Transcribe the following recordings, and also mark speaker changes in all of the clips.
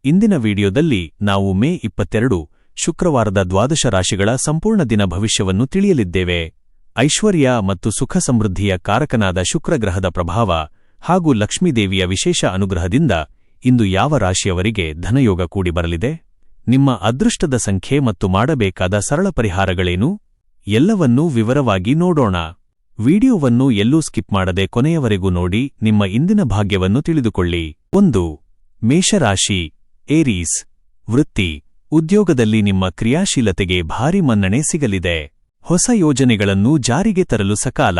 Speaker 1: ಇಂದಿನ ವಿಡಿಯೋದಲ್ಲಿ ನಾವು ಮೇ 22 ಶುಕ್ರವಾರದ ದ್ವಾದಶ ರಾಶಿಗಳ ಸಂಪೂರ್ಣ ದಿನ ಭವಿಷ್ಯವನ್ನು ತಿಳಿಯಲಿದ್ದೇವೆ. ಐಶ್ವರ್ಯ ಮತ್ತು ಸುಖ ಸಮೃದ್ಧಿಯ ಕಾರಕನಾದ ಶುಕ್ರಗ್ರಹದ ಪ್ರಭಾವ ಹಾಗೂ ಲಕ್ಷ್ಮೀದೇವಿಯ ವಿಶೇಷ ಅನುಗ್ರಹದಿಂದ ಇಂದು ಯಾವ ರಾಶಿಯವರಿಗೆ ಧನಯೋಗ ಕೂಡಿಬರಲಿದೆ, ನಿಮ್ಮ ಅದೃಷ್ಟದ ಸಂಖ್ಯೆ ಮತ್ತು ಮಾಡಬೇಕಾದ ಸರಳ ಪರಿಹಾರಗಳೇನು ಎಲ್ಲವನ್ನೂ ವಿವರವಾಗಿ ನೋಡೋಣ. ವಿಡಿಯೋವನ್ನು ಎಲ್ಲೂ ಸ್ಕಿಪ್ ಮಾಡದೆ ಕೊನೆಯವರೆಗೂ ನೋಡಿ ನಿಮ್ಮ ಇಂದಿನ ಭಾಗ್ಯವನ್ನು ತಿಳಿದುಕೊಳ್ಳಿ. 1. ಮೇಷರಾಶಿ, ಏರೀಸ್. ವೃತ್ತಿ, ಉದ್ಯೋಗದಲ್ಲಿ ನಿಮ್ಮ ಕ್ರಿಯಾಶೀಲತೆಗೆ ಭಾರಿ ಮನ್ನಣೆ ಸಿಗಲಿದೆ. ಹೊಸ ಯೋಜನೆಗಳನ್ನು ಜಾರಿಗೆ ತರಲು ಸಕಾಲ.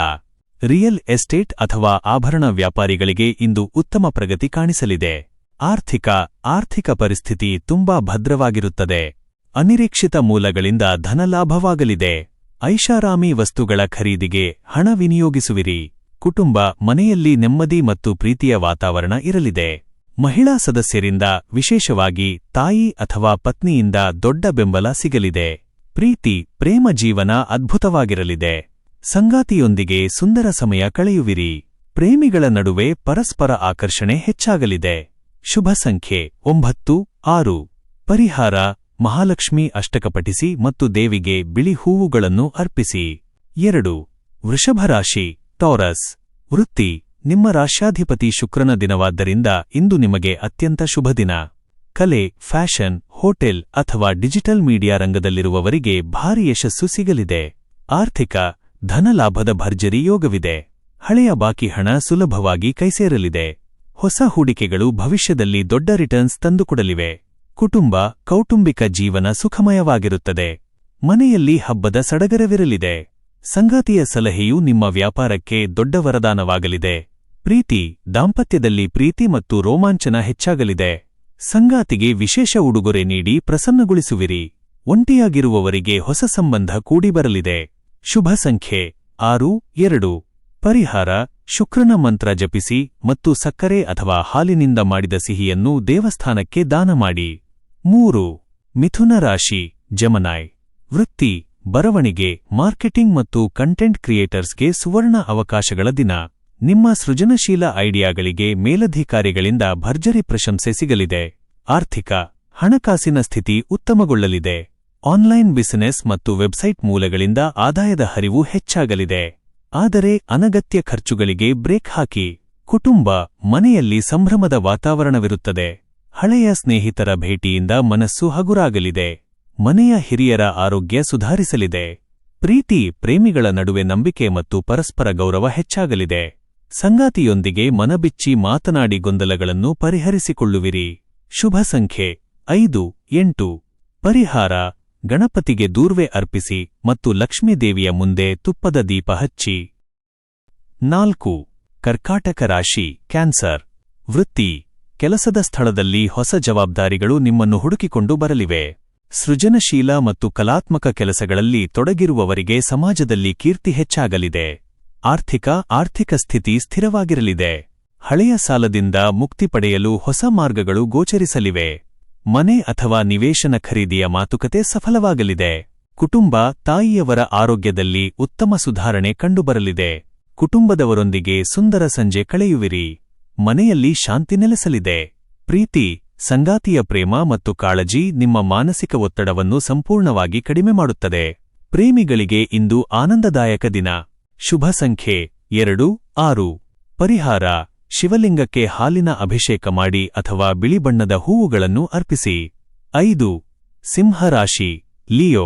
Speaker 1: ರಿಯಲ್ ಎಸ್ಟೇಟ್ ಅಥವಾ ಆಭರಣ ವ್ಯಾಪಾರಿಗಳಿಗೆ ಇಂದು ಉತ್ತಮ ಪ್ರಗತಿ ಕಾಣಿಸಲಿದೆ. ಆರ್ಥಿಕ ಪರಿಸ್ಥಿತಿ ತುಂಬಾ ಭದ್ರವಾಗಿರುತ್ತದೆ. ಅನಿರೀಕ್ಷಿತ ಮೂಲಗಳಿಂದ ಧನಲಾಭವಾಗಲಿದೆ. ಐಷಾರಾಮಿ ವಸ್ತುಗಳ ಖರೀದಿಗೆ ಹಣ ವಿನಿಯೋಗಿಸುವಿರಿ. ಕುಟುಂಬ, ಮನೆಯಲ್ಲಿ ನೆಮ್ಮದಿ ಮತ್ತು ಪ್ರೀತಿಯ ವಾತಾವರಣ ಇರಲಿದೆ. ಮಹಿಳಾ ಸದಸ್ಯರಿಂದ, ವಿಶೇಷವಾಗಿ ತಾಯಿ ಅಥವಾ ಪತ್ನಿಯಿಂದ ದೊಡ್ಡ ಬೆಂಬಲ ಸಿಗಲಿದೆ. ಪ್ರೇಮ ಜೀವನ ಅದ್ಭುತವಾಗಿರಲಿದೆ. ಸಂಗಾತಿಯೊಂದಿಗೆ ಸುಂದರ ಸಮಯ ಕಳೆಯುವಿರಿ. ಪ್ರೇಮಿಗಳ ನಡುವೆ ಪರಸ್ಪರ ಆಕರ್ಷಣೆ ಹೆಚ್ಚಾಗಲಿದೆ. ಶುಭ ಸಂಖ್ಯೆ 9, 6. ಪರಿಹಾರ: ಮಹಾಲಕ್ಷ್ಮಿ ಅಷ್ಟಕ ಪಠಿಸಿ ಮತ್ತು ದೇವಿಗೆ ಬಿಳಿ ಹೂವುಗಳನ್ನು ಅರ್ಪಿಸಿ. 2. ವೃಷಭರಾಶಿ, ಟೌರಸ್. ವೃತ್ತಿ, ನಿಮ್ಮ ರಾಶ್ಯಾಧಿಪತಿ ಶುಕ್ರನ ದಿನವಾದ್ದರಿಂದ ಇಂದು ನಿಮಗೆ ಅತ್ಯಂತ ಶುಭದಿನ. ಕಲೆ, ಫ್ಯಾಷನ್, ಹೋಟೆಲ್ ಅಥವಾ ಡಿಜಿಟಲ್ ಮೀಡಿಯಾ ರಂಗದಲ್ಲಿರುವವರಿಗೆ ಭಾರಿ ಯಶಸ್ಸು ಸಿಗಲಿದೆ. ಆರ್ಥಿಕ, ಧನಲಾಭದ ಭರ್ಜರಿ ಯೋಗವಿದೆ. ಹಳೆಯ ಬಾಕಿ ಹಣ ಸುಲಭವಾಗಿ ಕೈಸೇರಲಿದೆ. ಹೊಸ ಹೂಡಿಕೆಗಳು ಭವಿಷ್ಯದಲ್ಲಿ ದೊಡ್ಡ ರಿಟರ್ನ್ಸ್ ತಂದುಕೊಡಲಿವೆ. ಕುಟುಂಬ, ಕೌಟುಂಬಿಕ ಜೀವನ ಸುಖಮಯವಾಗಿರುತ್ತದೆ. ಮನೆಯಲ್ಲಿ ಹಬ್ಬದ ಸಡಗರವಿರಲಿದೆ. ಸಂಗಾತಿಯ ಸಲಹೆಯು ನಿಮ್ಮ ವ್ಯಾಪಾರಕ್ಕೆ ದೊಡ್ಡ ವರದಾನವಾಗಲಿದೆ. ಪ್ರೀತಿ, ದಾಂಪತ್ಯದಲ್ಲಿ ಪ್ರೀತಿ ಮತ್ತು ರೋಮಾಂಚನ ಹೆಚ್ಚಾಗಲಿದೆ. ಸಂಗಾತಿಗೆ ವಿಶೇಷ ಉಡುಗೊರೆ ನೀಡಿ ಪ್ರಸನ್ನಗೊಳಿಸುವಿರಿ. ಒಂಟಿಯಾಗಿರುವವರಿಗೆ ಹೊಸ ಸಂಬಂಧ ಕೂಡಿಬರಲಿದೆ. ಶುಭ ಸಂಖ್ಯೆ 6, 2. ಪರಿಹಾರ: ಶುಕ್ರನ ಮಂತ್ರ ಜಪಿಸಿ ಮತ್ತು ಸಕ್ಕರೆ ಅಥವಾ ಹಾಲಿನಿಂದ ಮಾಡಿದ ಸಿಹಿಯನ್ನು ದೇವಸ್ಥಾನಕ್ಕೆ ದಾನ ಮಾಡಿ. 3. ಮಿಥುನ ರಾಶಿ, ಜೆಮಿನಿ. ವೃತ್ತಿ, ಬರವಣಿಗೆ, ಮಾರ್ಕೆಟಿಂಗ್ ಮತ್ತು ಕಂಟೆಂಟ್ ಕ್ರಿಯೇಟರ್ಸ್ಗೆ ಸುವರ್ಣ ಅವಕಾಶಗಳ ದಿನ. ನಿಮ್ಮ ಸೃಜನಶೀಲ ಐಡಿಯಾಗಳಿಗೆ ಮೇಲಧಿಕಾರಿಗಳಿಂದ ಭರ್ಜರಿ ಪ್ರಶಂಸೆ ಸಿಗಲಿದೆ. ಆರ್ಥಿಕ, ಹಣಕಾಸಿನ ಸ್ಥಿತಿ ಉತ್ತಮಗೊಳ್ಳಲಿದೆ. ಆನ್ಲೈನ್ ಬಿಸಿನೆಸ್ ಮತ್ತು ವೆಬ್ಸೈಟ್ ಮೂಲಗಳಿಂದ ಆದಾಯದ ಹರಿವು ಹೆಚ್ಚಾಗಲಿದೆ. ಆದರೆ ಅನಗತ್ಯ ಖರ್ಚುಗಳಿಗೆ ಬ್ರೇಕ್ ಹಾಕಿ. ಕುಟುಂಬ, ಮನೆಯಲ್ಲಿ ಸಂಭ್ರಮದ ವಾತಾವರಣವಿರುತ್ತದೆ. ಹಳೆಯ ಸ್ನೇಹಿತರ ಭೇಟಿಯಿಂದ ಮನಸ್ಸು ಹಗುರಾಗಲಿದೆ. ಮನೆಯ ಹಿರಿಯರ ಆರೋಗ್ಯ ಸುಧಾರಿಸಲಿದೆ. ಪ್ರೇಮಿಗಳ ನಡುವೆ ನಂಬಿಕೆ ಮತ್ತು ಪರಸ್ಪರ ಗೌರವ ಹೆಚ್ಚಾಗಲಿದೆ. ಸಂಗಾತಿಯೊಂದಿಗೆ ಮನಬಿಚ್ಚಿ ಮಾತನಾಡಿ ಗೊಂದಲಗಳನ್ನು ಪರಿಹರಿಸಿಕೊಳ್ಳುವಿರಿ. ಶುಭ ಸಂಖ್ಯೆ 5, 8. ಪರಿಹಾರ: ಗಣಪತಿಗೆ ದೂರ್ವೆ ಅರ್ಪಿಸಿ ಮತ್ತು ಲಕ್ಷ್ಮೀದೇವಿಯ ಮುಂದೆ ತುಪ್ಪದ ದೀಪ ಹಚ್ಚಿ. 4. ಕರ್ಕಾಟಕ ರಾಶಿ, ಕ್ಯಾನ್ಸರ್. ವೃತ್ತಿ, ಕೆಲಸದ ಸ್ಥಳದಲ್ಲಿ ಹೊಸ ಜವಾಬ್ದಾರಿಗಳು ನಿಮ್ಮನ್ನು ಹುಡುಕಿಕೊಂಡು ಬರಲಿವೆ. ಸೃಜನಶೀಲ ಮತ್ತು ಕಲಾತ್ಮಕ ಕೆಲಸಗಳಲ್ಲಿ ತೊಡಗಿರುವವರಿಗೆ ಸಮಾಜದಲ್ಲಿ ಕೀರ್ತಿ ಹೆಚ್ಚಾಗಲಿದೆ. ಆರ್ಥಿಕ ಸ್ಥಿತಿ ಸ್ಥಿರವಾಗಿರಲಿದೆ. ಹಳೆಯ ಸಾಲದಿಂದ ಮುಕ್ತಿ ಪಡೆಯಲು ಹೊಸ ಮಾರ್ಗಗಳು ಗೋಚರಿಸಲಿವೆ. ಮನೆ ಅಥವಾ ನಿವೇಶನ ಖರೀದಿಯ ಮಾತುಕತೆ ಸಫಲವಾಗಲಿದೆ. ಕುಟುಂಬ, ತಾಯಿಯವರ ಆರೋಗ್ಯದಲ್ಲಿ ಉತ್ತಮ ಸುಧಾರಣೆ ಕಂಡುಬರಲಿದೆ. ಕುಟುಂಬದವರೊಂದಿಗೆ ಸುಂದರ ಸಂಜೆ ಕಳೆಯುವಿರಿ. ಮನೆಯಲ್ಲಿ ಶಾಂತಿ ನೆಲೆಸಲಿದೆ. ಪ್ರೀತಿ, ಸಂಗಾತಿಯ ಪ್ರೇಮ ಮತ್ತು ಕಾಳಜಿ ನಿಮ್ಮ ಮಾನಸಿಕ ಒತ್ತಡವನ್ನು ಸಂಪೂರ್ಣವಾಗಿ ಕಡಿಮೆ ಮಾಡುತ್ತದೆ. ಪ್ರೇಮಿಗಳಿಗೆ ಇಂದು ಆನಂದದಾಯಕ ದಿನ. ಶುಭ ಸಂಖ್ಯೆ 2, 6. ಪರಿಹಾರ: ಶಿವಲಿಂಗಕ್ಕೆ ಹಾಲಿನ ಅಭಿಷೇಕ ಮಾಡಿ ಅಥವಾ ಬಿಳಿ ಬಣ್ಣದ ಹೂವುಗಳನ್ನು ಅರ್ಪಿಸಿ. 5. ಸಿಂಹರಾಶಿ, ಲಿಯೋ.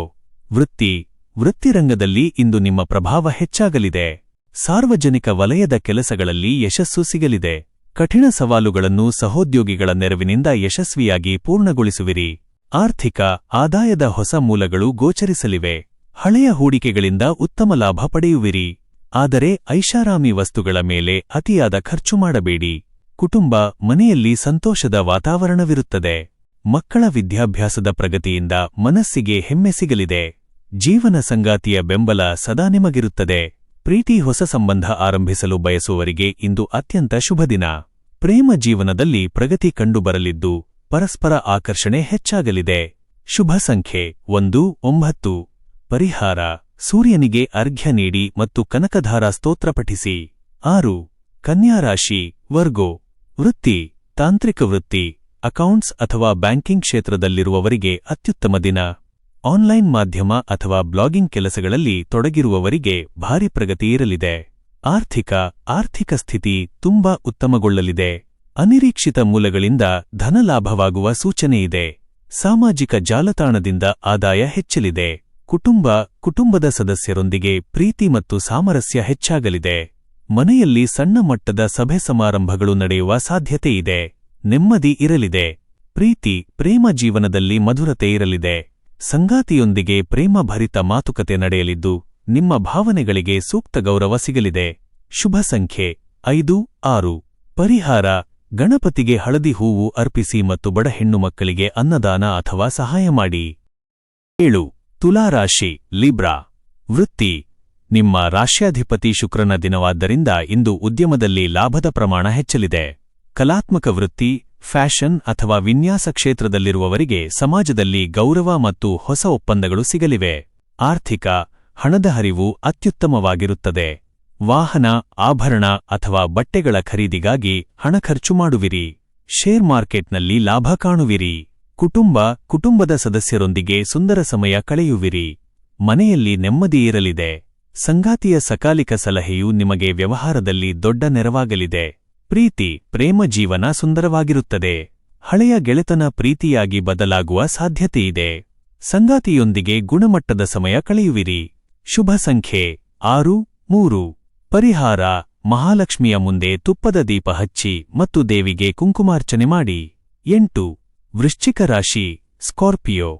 Speaker 1: ವೃತ್ತಿರಂಗದಲ್ಲಿ ಇಂದು ನಿಮ್ಮ ಪ್ರಭಾವ ಹೆಚ್ಚಾಗಲಿದೆ. ಸಾರ್ವಜನಿಕ ವಲಯದ ಕೆಲಸಗಳಲ್ಲಿ ಯಶಸ್ಸು ಸಿಗಲಿದೆ. ಕಠಿಣ ಸವಾಲುಗಳನ್ನು ಸಹೋದ್ಯೋಗಿಗಳ ನೆರವಿನಿಂದ ಯಶಸ್ವಿಯಾಗಿ ಪೂರ್ಣಗೊಳಿಸುವಿರಿ. ಆರ್ಥಿಕ, ಆದಾಯದ ಹೊಸ ಮೂಲಗಳು ಗೋಚರಿಸಲಿವೆ. ಹಳೆಯ ಹೂಡಿಕೆಗಳಿಂದ ಉತ್ತಮ ಲಾಭ ಪಡೆಯುವಿರಿ. ಆದರೆ ಐಷಾರಾಮಿ ವಸ್ತುಗಳ ಮೇಲೆ ಅತಿಯಾದ ಖರ್ಚು ಮಾಡಬೇಡಿ. ಕುಟುಂಬ, ಮನೆಯಲ್ಲಿ ಸಂತೋಷದ ವಾತಾವರಣವಿರುತ್ತದೆ. ಮಕ್ಕಳ ವಿದ್ಯಾಭ್ಯಾಸದ ಪ್ರಗತಿಯಿಂದ ಮನಸ್ಸಿಗೆ ಹೆಮ್ಮೆ ಸಿಗಲಿದೆ. ಜೀವನ ಸಂಗಾತಿಯ ಬೆಂಬಲ ಸದಾ ನಿಮಗಿರುತ್ತದೆ. ಪ್ರೀತಿ, ಹೊಸ ಸಂಬಂಧ ಆರಂಭಿಸಲು ಬಯಸುವವರಿಗೆ ಇಂದು ಅತ್ಯಂತ ಶುಭದಿನ. ಪ್ರೇಮ ಜೀವನದಲ್ಲಿ ಪ್ರಗತಿ ಕಂಡುಬರಲಿದ್ದು ಪರಸ್ಪರ ಆಕರ್ಷಣೆ ಹೆಚ್ಚಾಗಲಿದೆ. ಶುಭ ಸಂಖ್ಯೆ 1, 9. ಪರಿಹಾರ: ಸೂರ್ಯನಿಗೆ ಅರ್ಘ್ಯ ನೀಡಿ ಮತ್ತು ಕನಕಧಾರ ಸ್ತೋತ್ರ ಪಠಿಸಿ. 6. ಕನ್ಯಾ ರಾಶಿ, ವರ್ಗೋ. ವೃತ್ತಿ, ತಾಂತ್ರಿಕ ವೃತ್ತಿ, ಅಕೌಂಟ್ಸ್ ಅಥವಾ ಬ್ಯಾಂಕಿಂಗ್ ಕ್ಷೇತ್ರದಲ್ಲಿರುವವರಿಗೆ ಅತ್ಯುತ್ತಮ ದಿನ. ಆನ್ಲೈನ್ ಮಾಧ್ಯಮ ಅಥವಾ ಬ್ಲಾಗಿಂಗ್ ಕೆಲಸಗಳಲ್ಲಿ ತೊಡಗಿರುವವರಿಗೆ ಭಾರಿ ಪ್ರಗತಿ ಇರಲಿದೆ. ಆರ್ಥಿಕ ಸ್ಥಿತಿ ತುಂಬಾ ಉತ್ತಮಗೊಳ್ಳಲಿದೆ. ಅನಿರೀಕ್ಷಿತ ಮೂಲಗಳಿಂದ ಧನಲಾಭವಾಗುವ ಸೂಚನೆಯಿದೆ. ಸಾಮಾಜಿಕ ಜಾಲತಾಣದಿಂದ ಆದಾಯ ಹೆಚ್ಚಲಿದೆ. ಕುಟುಂಬದ ಸದಸ್ಯರೊಂದಿಗೆ ಪ್ರೀತಿ ಮತ್ತು ಸಾಮರಸ್ಯ ಹೆಚ್ಚಾಗಲಿದೆ. ಮನೆಯಲ್ಲಿ ಸಣ್ಣ ಮಟ್ಟದ ಸಭೆ ಸಮಾರಂಭಗಳು ನಡೆಯುವ ಸಾಧ್ಯತೆಯಿದೆ. ನೆಮ್ಮದಿ ಇರಲಿದೆ. ಪ್ರೇಮ ಜೀವನದಲ್ಲಿ ಮಧುರತೆ ಇರಲಿದೆ. ಸಂಗಾತಿಯೊಂದಿಗೆ ಪ್ರೇಮಭರಿತ ಮಾತುಕತೆ ನಡೆಯಲಿದ್ದು ನಿಮ್ಮ ಭಾವನೆಗಳಿಗೆ ಸೂಕ್ತ ಗೌರವ ಸಿಗಲಿದೆ. ಶುಭ ಸಂಖ್ಯೆ 5, 6. ಪರಿಹಾರ: ಗಣಪತಿಗೆ ಹಳದಿ ಹೂವು ಅರ್ಪಿಸಿ ಮತ್ತು ಬಡ ಹೆಣ್ಣು ಮಕ್ಕಳಿಗೆ ಅನ್ನದಾನ ಅಥವಾ ಸಹಾಯ ಮಾಡಿ. 7. ತುಲಾ ರಾಶಿ ಲಿಬ್ರಾ. ವೃತ್ತಿ: ನಿಮ್ಮ ರಾಶ್ಯಾಧಿಪತಿ ಶುಕ್ರನ ದಿನವಾದ್ದರಿಂದ ಇಂದು ಉದ್ಯಮದಲ್ಲಿ ಲಾಭದ ಪ್ರಮಾಣ ಹೆಚ್ಚಲಿದೆ. ಕಲಾತ್ಮಕ ವೃತ್ತಿ, ಫ್ಯಾಷನ್ ಅಥವಾ ವಿನ್ಯಾಸ ಕ್ಷೇತ್ರದಲ್ಲಿರುವವರಿಗೆ ಸಮಾಜದಲ್ಲಿ ಗೌರವ ಮತ್ತು ಹೊಸ ಒಪ್ಪಂದಗಳು ಸಿಗಲಿವೆ. ಹಣದ ಹರಿವು ಅತ್ಯುತ್ತಮವಾಗಿರುತ್ತದೆ. ವಾಹನ, ಆಭರಣ ಅಥವಾ ಬಟ್ಟೆಗಳ ಖರೀದಿಗಾಗಿ ಹಣ ಖರ್ಚು ಮಾಡುವಿರಿ. ಶೇರ್ ಮಾರ್ಕೆಟ್ನಲ್ಲಿ ಲಾಭ ಕಾಣುವಿರಿ. ಕುಟುಂಬದ ಸದಸ್ಯರೊಂದಿಗೆ ಸುಂದರ ಸಮಯ ಕಳೆಯುವಿರಿ. ಮನೆಯಲ್ಲಿ ನೆಮ್ಮದಿ ಇರಲಿದೆ. ಸಂಗಾತಿಯ ಸಕಾಲಿಕ ಸಲಹೆಯು ನಿಮಗೆ ವ್ಯವಹಾರದಲ್ಲಿ ದೊಡ್ಡ ನೆರವಾಗಲಿದೆ. ಪ್ರೇಮ ಜೀವನ ಸುಂದರವಾಗಿರುತ್ತದೆ. ಹಳೆಯ ಗೆಳೆತನ ಪ್ರೀತಿಯಾಗಿ ಬದಲಾಗುವ ಸಾಧ್ಯತೆಯಿದೆ. ಸಂಗಾತಿಯೊಂದಿಗೆ ಗುಣಮಟ್ಟದ ಸಮಯ ಕಳೆಯುವಿರಿ. ಶುಭ ಸಂಖ್ಯೆ 6, 3. ಪರಿಹಾರ: ಮಹಾಲಕ್ಷ್ಮಿಯ ಮುಂದೆ ತುಪ್ಪದ ದೀಪ ಹಚ್ಚಿ ಮತ್ತು ದೇವಿಗೆ ಕುಂಕುಮಾರ್ಚನೆ ಮಾಡಿ. 8. ವೃಶ್ಚಿಕ ರಾಶಿ ಸ್ಕಾರ್ಪಿಯೋ.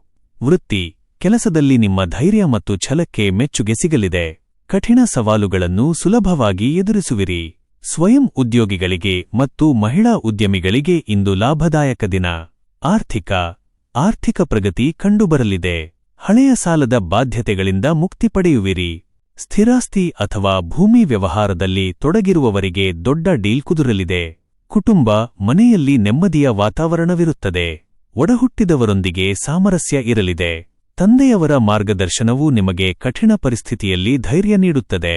Speaker 1: ವೃತ್ತಿ: ಕೆಲಸದಲ್ಲಿ ನಿಮ್ಮ ಧೈರ್ಯ ಮತ್ತು ಛಲಕ್ಕೆ ಮೆಚ್ಚುಗೆ ಸಿಗಲಿದೆ. ಕಠಿಣ ಸವಾಲುಗಳನ್ನು ಸುಲಭವಾಗಿ ಎದುರಿಸುವಿರಿ. ಸ್ವಯಂ ಉದ್ಯೋಗಿಗಳಿಗೆ ಮತ್ತು ಮಹಿಳಾ ಉದ್ಯಮಿಗಳಿಗೆ ಇಂದು ಲಾಭದಾಯಕ ದಿನ. ಆರ್ಥಿಕ ಪ್ರಗತಿ ಕಂಡುಬರಲಿದೆ. ಹಳೆಯ ಸಾಲದ ಬಾಧ್ಯತೆಗಳಿಂದ ಮುಕ್ತಿ ಪಡೆಯುವಿರಿ. ಸ್ಥಿರಾಸ್ತಿ ಅಥವಾ ಭೂಮಿ ವ್ಯವಹಾರದಲ್ಲಿ ತೊಡಗಿರುವವರಿಗೆ ದೊಡ್ಡ ಡೀಲ್ ಕುದುರಲಿದೆ. ಮನೆಯಲ್ಲಿ ನೆಮ್ಮದಿಯ ವಾತಾವರಣವಿರುತ್ತದೆ. ಒಡಹುಟ್ಟಿದವರೊಂದಿಗೆ ಸಾಮರಸ್ಯ ಇರಲಿದೆ. ತಂದೆಯವರ ಮಾರ್ಗದರ್ಶನವು ನಿಮಗೆ ಕಠಿಣ ಪರಿಸ್ಥಿತಿಯಲ್ಲಿ ಧೈರ್ಯ ನೀಡುತ್ತದೆ.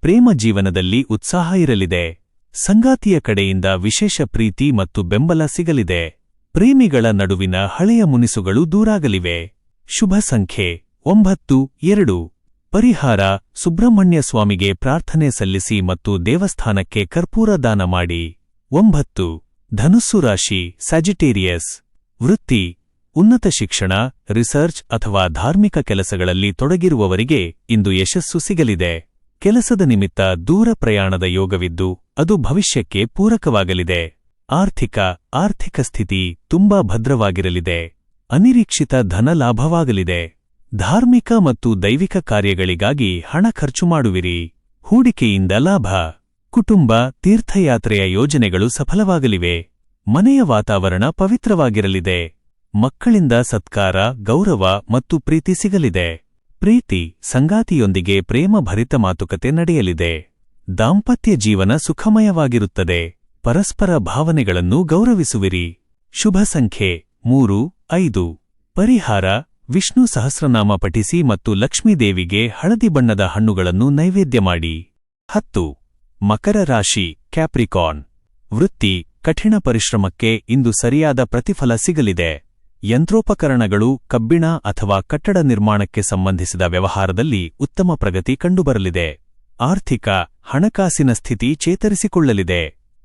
Speaker 1: ಪ್ರೇಮ ಜೀವನದಲ್ಲಿ ಉತ್ಸಾಹ ಇರಲಿದೆ. ಸಂಗಾತಿಯ ಕಡೆಯಿಂದ ವಿಶೇಷ ಪ್ರೀತಿ ಮತ್ತು ಬೆಂಬಲ ಸಿಗಲಿದೆ. ಪ್ರೇಮಿಗಳ ನಡುವಿನ ಹಳೆಯ ಮುನಿಸುಗಳು ದೂರಾಗಲಿವೆ. ಶುಭ ಸಂಖ್ಯೆ 9, 2. ಪರಿಹಾರ: ಸುಬ್ರಹ್ಮಣ್ಯ ಸ್ವಾಮಿಗೆ ಪ್ರಾರ್ಥನೆ ಸಲ್ಲಿಸಿ ಮತ್ತು ದೇವಸ್ಥಾನಕ್ಕೆ ಕರ್ಪೂರ ದಾನ ಮಾಡಿ. 9. ಧನುಸ್ಸು ರಾಶಿ ಸ್ಯಾಜಿಟೇರಿಯಸ್. ವೃತ್ತಿ: ಉನ್ನತ ಶಿಕ್ಷಣ, ರಿಸರ್ಚ್ ಅಥವಾ ಧಾರ್ಮಿಕ ಕೆಲಸಗಳಲ್ಲಿ ತೊಡಗಿರುವವರಿಗೆ ಇಂದು ಯಶಸ್ಸು ಸಿಗಲಿದೆ. ಕೆಲಸದ ನಿಮಿತ್ತ ದೂರ ಪ್ರಯಾಣದ ಯೋಗವಿದ್ದು ಅದು ಭವಿಷ್ಯಕ್ಕೆ ಪೂರಕವಾಗಲಿದೆ. ಆರ್ಥಿಕ ಸ್ಥಿತಿ ತುಂಬಾ ಭದ್ರವಾಗಿರಲಿದೆ. ಅನಿರೀಕ್ಷಿತ ಧನ ಲಾಭವಾಗಲಿದೆ. ಧಾರ್ಮಿಕ ಮತ್ತು ದೈವಿಕ ಕಾರ್ಯಗಳಿಗಾಗಿ ಹಣ ಖರ್ಚು ಮಾಡುವಿರಿ. ಹೂಡಿಕೆಯಿಂದ ಲಾಭ. ತೀರ್ಥಯಾತ್ರೆಯ ಯೋಜನೆಗಳು ಸಫಲವಾಗಲಿವೆ. ಮನೆಯ ವಾತಾವರಣ ಪವಿತ್ರವಾಗಿರಲಿದೆ. ಮಕ್ಕಳಿಂದ ಸತ್ಕಾರ, ಗೌರವ ಮತ್ತು ಪ್ರೀತಿ ಸಿಗಲಿದೆ. ಸಂಗಾತಿಯೊಂದಿಗೆ ಪ್ರೇಮಭರಿತ ಮಾತುಕತೆ ನಡೆಯಲಿದೆ. ದಾಂಪತ್ಯ ಜೀವನ ಸುಖಮಯವಾಗಿರುತ್ತದೆ. ಪರಸ್ಪರ ಭಾವನೆಗಳನ್ನು ಗೌರವಿಸುವಿರಿ. ಶುಭ ಸಂಖ್ಯೆ 3, 5. ಪರಿಹಾರ: ವಿಷ್ಣು ಸಹಸ್ರನಾಮ ಪಠಿಸಿ ಮತ್ತು ಲಕ್ಷ್ಮೀದೇವಿಗೆ ಹಳದಿ ಬಣ್ಣದ ಹಣ್ಣುಗಳನ್ನು ನೈವೇದ್ಯ ಮಾಡಿ. 10. ಮಕರ ರಾಶಿ ಕ್ಯಾಪ್ರಿಕಾರ್ನ್. ವೃತ್ತಿ: ಕಠಿಣ ಪರಿಶ್ರಮಕ್ಕೆ ಇಂದು ಸರಿಯಾದ ಪ್ರತಿಫಲ ಸಿಗಲಿದೆ. ಯಂತ್ರೋಪಕರಣಗಳು, ಕಬ್ಬಿಣ ಅಥವಾ ಕಟ್ಟಡ ನಿರ್ಮಾಣಕ್ಕೆ ಸಂಬಂಧಿಸಿದ ವ್ಯವಹಾರದಲ್ಲಿ ಉತ್ತಮ ಪ್ರಗತಿ ಕಂಡುಬರಲಿದೆ. ಹಣಕಾಸಿನ ಸ್ಥಿತಿ ಚೇತರಿಸಿಕೊಳ್ಳಲಿದೆ.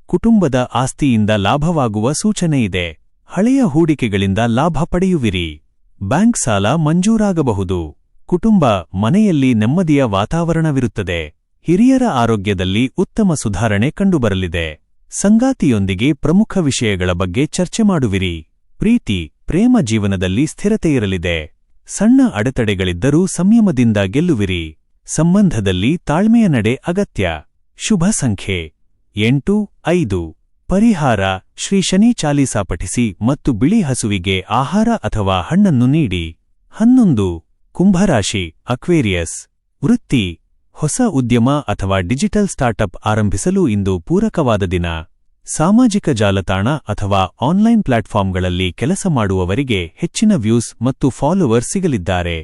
Speaker 1: ಕುಟುಂಬದ ಆಸ್ತಿಯಿಂದ ಲಾಭವಾಗುವ ಸೂಚನೆಯಿದೆ. ಹಳೆಯ ಹೂಡಿಕೆಗಳಿಂದ ಲಾಭ ಪಡೆಯುವಿರಿ. ಬ್ಯಾಂಕ್ ಸಾಲ ಮಂಜೂರಾಗಬಹುದು. ಮನೆಯಲ್ಲಿ ನೆಮ್ಮದಿಯ ವಾತಾವರಣವಿರುತ್ತದೆ. ಹಿರಿಯರ ಆರೋಗ್ಯದಲ್ಲಿ ಉತ್ತಮ ಸುಧಾರಣೆ ಕಂಡುಬರಲಿದೆ. ಸಂಗಾತಿಯೊಂದಿಗೆ ಪ್ರಮುಖ ವಿಷಯಗಳ ಬಗ್ಗೆ ಚರ್ಚೆ ಮಾಡುವಿರಿ. ಪ್ರೇಮ ಜೀವನದಲ್ಲಿ ಸ್ಥಿರತೆಯಿರಲಿದೆ. ಸಣ್ಣ ಅಡೆತಡೆಗಳಿದ್ದರೂ ಸಂಯಮದಿಂದ ಗೆಲ್ಲುವಿರಿ. ಸಂಬಂಧದಲ್ಲಿ ತಾಳ್ಮೆಯ ನಡೆ ಅಗತ್ಯ. ಶುಭ ಸಂಖ್ಯೆ 8, 5. ಪರಿಹಾರ: ಶ್ರೀ ಶನಿ ಚಾಲೀಸಾ ಪಠಿಸಿ ಮತ್ತು ಬಿಳಿ ಹಸುವಿಗೆ ಆಹಾರ ಅಥವಾ ಹಣ್ಣನ್ನು ನೀಡಿ. 11. ಕುಂಭರಾಶಿ ಅಕ್ವೇರಿಯಸ್. ವೃತ್ತಿ: ಹೊಸ ಉದ್ಯಮ ಅಥವಾ ಡಿಜಿಟಲ್ ಸ್ಟಾರ್ಟ್ಅಪ್ ಆರಂಭಿಸಲು ಇಂದು ಪೂರಕವಾದ ದಿನ. ಸಾಮಾಜಿಕ ಜಾಲತಾಣ ಅಥವಾ ಆನ್ಲೈನ್ ಪ್ಲಾಟ್ಫಾರ್ಮ್ಗಳಲ್ಲಿ ಕೆಲಸ ಮಾಡುವವರಿಗೆ ಹೆಚ್ಚಿನ ವ್ಯೂಸ್ ಮತ್ತು ಫಾಲೋವರ್ಸ್ ಸಿಗಲಿದ್ದಾರೆ.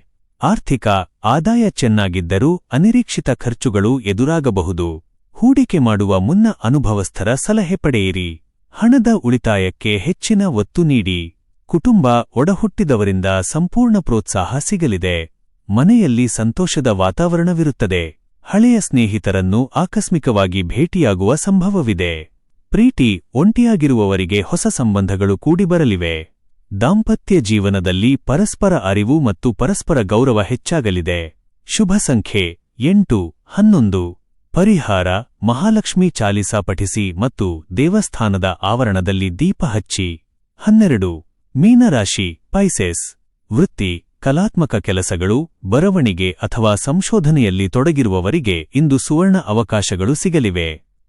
Speaker 1: ಆದಾಯ ಚೆನ್ನಾಗಿದ್ದರೂ ಅನಿರೀಕ್ಷಿತ ಖರ್ಚುಗಳು ಎದುರಾಗಬಹುದು. ಹೂಡಿಕೆ ಮಾಡುವ ಮುನ್ನ ಅನುಭವಸ್ಥರ ಸಲಹೆ ಪಡೆಯಿರಿ. ಹಣದ ಉಳಿತಾಯಕ್ಕೆ ಹೆಚ್ಚಿನ ಒತ್ತು ನೀಡಿ. ಕುಟುಂಬ ಒಡಹುಟ್ಟಿದವರಿಂದ ಸಂಪೂರ್ಣ ಪ್ರೋತ್ಸಾಹ ಸಿಗಲಿದೆ. ಮನೆಯಲ್ಲಿ ಸಂತೋಷದ ವಾತಾವರಣವಿರುತ್ತದೆ. ಹಳೆಯ ಸ್ನೇಹಿತರನ್ನು ಆಕಸ್ಮಿಕವಾಗಿ ಭೇಟಿಯಾಗುವ ಸಂಭವವಿದೆ. ಪ್ರೀತಿ ಒಂಟಿಯಾಗಿರುವವರಿಗೆ ಹೊಸ ಸಂಬಂಧಗಳು ಕೂಡಿಬರಲಿವೆ. ದಾಂಪತ್ಯ ಜೀವನದಲ್ಲಿ ಪರಸ್ಪರ ಅರಿವು ಮತ್ತು ಪರಸ್ಪರ ಗೌರವ ಹೆಚ್ಚಾಗಲಿದೆ. ಶುಭ ಸಂಖ್ಯೆ 8, 11. ಪರಿಹಾರ: ಮಹಾಲಕ್ಷ್ಮೀ ಚಾಲಿಸಾ ಪಠಿಸಿ ಮತ್ತು ದೇವಸ್ಥಾನದ ಆವರಣದಲ್ಲಿ ದೀಪ ಹಚ್ಚಿ. 12. ಮೀನರಾಶಿ ಪೈಸೆಸ್. ವೃತ್ತಿ: ಕಲಾತ್ಮಕ ಕೆಲಸಗಳು, ಬರವಣಿಗೆ ಅಥವಾ ಸಂಶೋಧನೆಯಲ್ಲಿ ತೊಡಗಿರುವವರಿಗೆ ಇಂದು ಸುವರ್ಣ ಅವಕಾಶಗಳು ಸಿಗಲಿವೆ.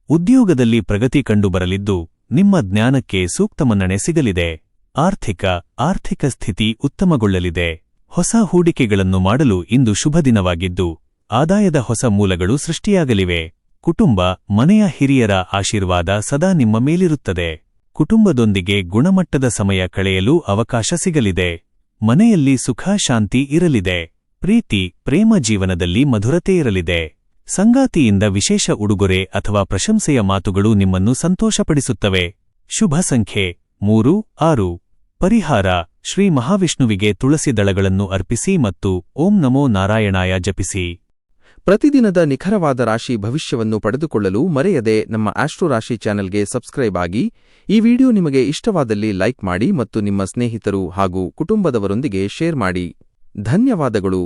Speaker 1: ಉದ್ಯೋಗದಲ್ಲಿ ಪ್ರಗತಿ ಕಂಡುಬರಲಿದ್ದು, ನಿಮ್ಮ ಜ್ಞಾನಕ್ಕೆ ಸೂಕ್ತ ಮನ್ನಣೆ ಸಿಗಲಿದೆ. ಆರ್ಥಿಕ ಸ್ಥಿತಿ ಉತ್ತಮಗೊಳ್ಳಲಿದೆ. ಹೊಸ ಹೂಡಿಕೆಗಳನ್ನು ಮಾಡಲು ಇಂದು ಶುಭ ದಿನವಾಗಿದ್ದು, ಆದಾಯದ ಹೊಸ ಮೂಲಗಳು ಸೃಷ್ಟಿಯಾಗಲಿವೆ. ಕುಟುಂಬ, ಮನೆಯ ಹಿರಿಯರ ಆಶೀರ್ವಾದ ಸದಾ ನಿಮ್ಮ ಮೇಲಿರುತ್ತದೆ. ಕುಟುಂಬದೊಂದಿಗೆ ಗುಣಮಟ್ಟದ ಸಮಯ ಕಳೆಯಲು ಅವಕಾಶ ಸಿಗಲಿದೆ. ಮನೆಯಲ್ಲಿ ಸುಖ ಶಾಂತಿ ಇರಲಿದೆ. ಪ್ರೀತಿ, ಪ್ರೇಮ ಜೀವನದಲ್ಲಿ ಮಧುರತೆ ಇರಲಿದೆ. ಸಂಗಾತಿಯಿಂದ ವಿಶೇಷ ಉಡುಗೊರೆ ಅಥವಾ ಪ್ರಶಂಸೆಯ ಮಾತುಗಳು ನಿಮ್ಮನ್ನು ಸಂತೋಷಪಡಿಸುತ್ತವೆ. ಶುಭ ಸಂಖ್ಯೆ 3, 6. ಪರಿಹಾರ: ಶ್ರೀ ಮಹಾವಿಷ್ಣುವಿಗೆ ತುಳಸಿ ದಳಗಳನ್ನು ಅರ್ಪಿಸಿ ಮತ್ತು ಓಂ ನಮೋ ನಾರಾಯಣಾಯ ಜಪಿಸಿ.
Speaker 2: ಪ್ರತಿದಿನದ ನಿಖರವಾದ ರಾಶಿ ಭವಿಷ್ಯವನ್ನು ಪಡೆದುಕೊಳ್ಳಲು ಮರೆಯದೆ ನಮ್ಮ ಆಸ್ಟ್ರೋ ರಾಶಿ ಚಾನೆಲ್ಗೆ ಸಬ್ಸ್ಕ್ರೈಬ್ ಆಗಿ. ಈ ವಿಡಿಯೋ ನಿಮಗೆ ಇಷ್ಟವಾದಲ್ಲಿ ಲೈಕ್ ಮಾಡಿ ಮತ್ತು ನಿಮ್ಮ ಸ್ನೇಹಿತರು ಹಾಗೂ ಕುಟುಂಬದವರೊಂದಿಗೆ ಶೇರ್ ಮಾಡಿ. ಧನ್ಯವಾದಗಳು.